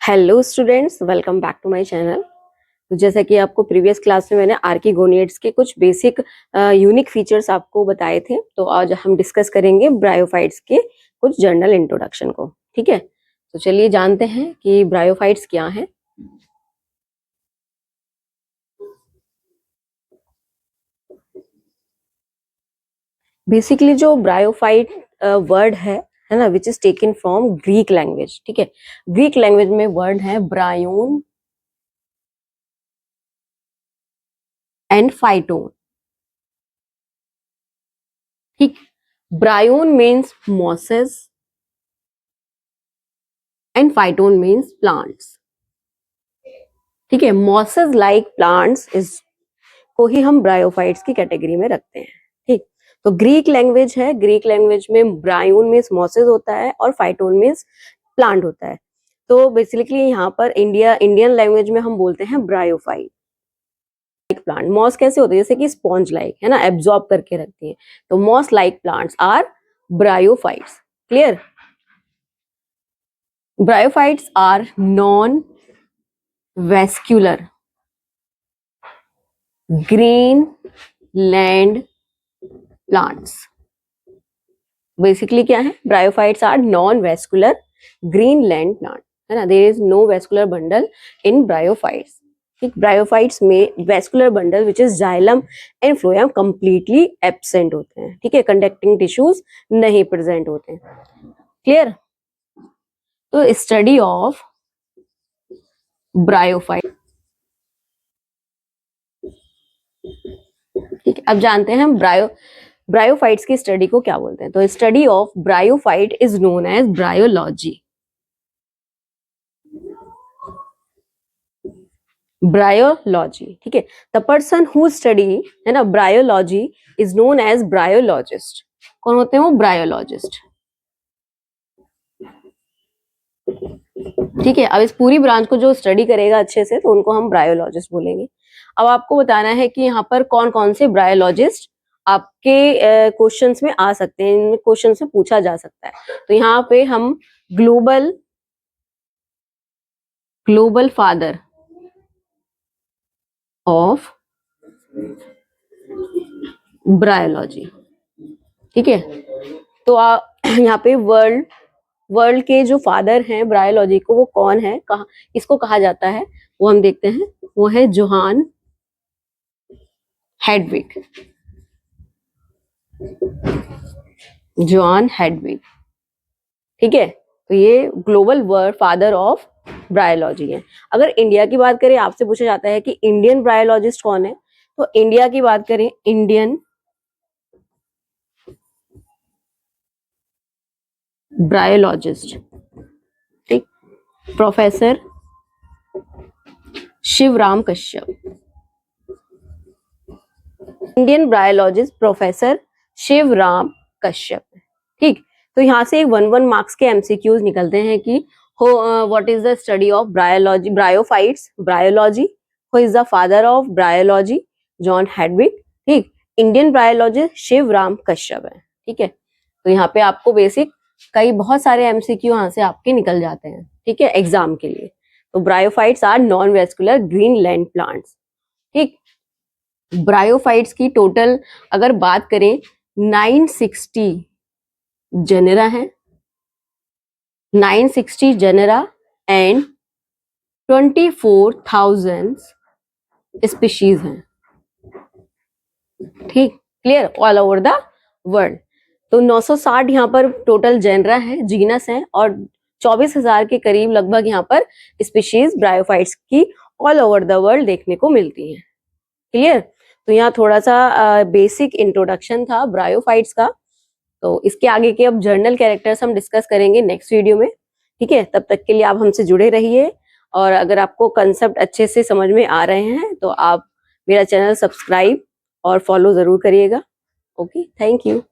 Hello students, welcome back to my channel. तो जैसा कि आपको प्रीवियस क्लास में मैंने आर्किगोनिड्स के कुछ बेसिक यूनिक फीचर्स आपको बताए थे, तो आज हम डिस्कस करेंगे ब्रायोफाइट्स के कुछ जनरल इंट्रोडक्शन को। ठीक है, तो चलिए जानते हैं कि ब्रायोफाइट्स क्या हैं। बेसिकली जो ब्रायोफाइट वर्ड है ना, which is taken from Greek language. ठीक है, ग्रीक लैंग्वेज में वर्ड है ब्रायोन एंड फाइटोन। ठीक, bryon means mosses and phyton means plants. ठीक है, मॉसेस लाइक प्लांट्स इस को ही हम ब्रायोफाइट्स की कैटेगरी में रखते हैं। ठीक, तो ग्रीक लैंग्वेज है, ग्रीक लैंग्वेज में ब्रायोन मीन्स मॉसेस होता है और फाइटोन मीन्स प्लांट होता है। तो बेसिकली यहाँ पर इंडियन लैंग्वेज में हम बोलते हैं ब्रायोफाइट। प्लांट मॉस कैसे होते हैं, जैसे कि स्पॉन्ज लाइक है ना, एब्जॉर्ब करके रखती है, तो moss like plants are bryophytes. Clear? Bryophytes are non vascular green land plants. Basically क्या है, bryophytes are non vascular green land plant, है ना। There is no vascular bundle in bryophytes. ठीक, ब्रायोफाइट्स में vascular bundle which is xylem and phloem completely absent होते हैं। ठीक है, कंडक्टिंग टिश्यूज नहीं प्रेजेंट होते हैं। क्लियर? तो स्टडी ऑफ ब्रायोफाइट। ठीक है, अब जानते हैं हम ब्रायोफाइट्स की स्टडी को क्या बोलते हैं। तो study of bryophyte is known as bryology. Bryology, ठीक है। द पर्सन हु स्टडी, है ना, bryology is known as bryologist. कौन होते हैं वो? ब्रायोलॉजिस्ट। ठीक है, अब इस पूरी ब्रांच को जो स्टडी करेगा अच्छे से, तो उनको हम ब्रायोलॉजिस्ट बोलेंगे। अब आपको बताना है कि यहाँ पर कौन कौन से ब्रायोलॉजिस्ट आपके क्वेश्चंस में आ सकते हैं, इन क्वेश्चंस में पूछा जा सकता है। तो यहाँ पे हम ग्लोबल फादर ऑफ ब्रायोलॉजी। ठीक है, तो यहाँ पे वर्ल्ड के जो फादर हैं ब्रायोलॉजी को, वो कौन है, कहा इसको कहा जाता है, वो हम देखते हैं। वो है जोहान हेडविग। John Hedwig. ठीक है, तो ये global world father of bryology है। अगर इंडिया की बात करें, आपसे पूछा जाता है कि इंडियन ब्रायोलॉजिस्ट कौन है, तो इंडिया की बात करें, इंडियन ब्रायोलॉजिस्ट, ठीक, professor Shivram Kashyap. Indian bryologist professor Shivram Kashyap. ठीक, तो यहाँ से 1 मार्क्स के एमसीक्यूज निकलते हैं कि what is the study of bryology, bryophytes, bryology, who is the father of bryology, John Hedwig. ठीक, इंडियन ब्रायोलॉजिस्ट शिवराम कश्यप है। ठीक है, तो यहाँ पे आपको बेसिक बहुत सारे एमसीक्यू यहाँ से आपके निकल जाते हैं। ठीक है, एग्जाम के लिए। तो bryophytes are non vascular green land plants. ठीक, ब्रायोफाइट्स की टोटल अगर बात करें, 960 जेनेरा है, 960 जेनेरा एंड 24,000 स्पीशीज हैं। ठीक, clear, all over the world. तो 960 यहाँ पर टोटल जेनरा है, जीनस है, और 24,000 के करीब लगभग यहाँ पर स्पीशीज ब्रायोफाइट्स की ऑल ओवर द वर्ल्ड देखने को मिलती है। क्लियर? तो यहाँ थोड़ा सा बेसिक इंट्रोडक्शन था ब्रायोफाइट्स का। तो इसके आगे के अब जर्नल कैरेक्टर्स हम डिस्कस करेंगे नेक्स्ट वीडियो में। ठीक है, तब तक के लिए आप हमसे जुड़े रहिए, और अगर आपको कंसेप्ट अच्छे से समझ में आ रहे हैं तो आप मेरा चैनल सब्सक्राइब और फॉलो जरूर करिएगा। Okay, thank you.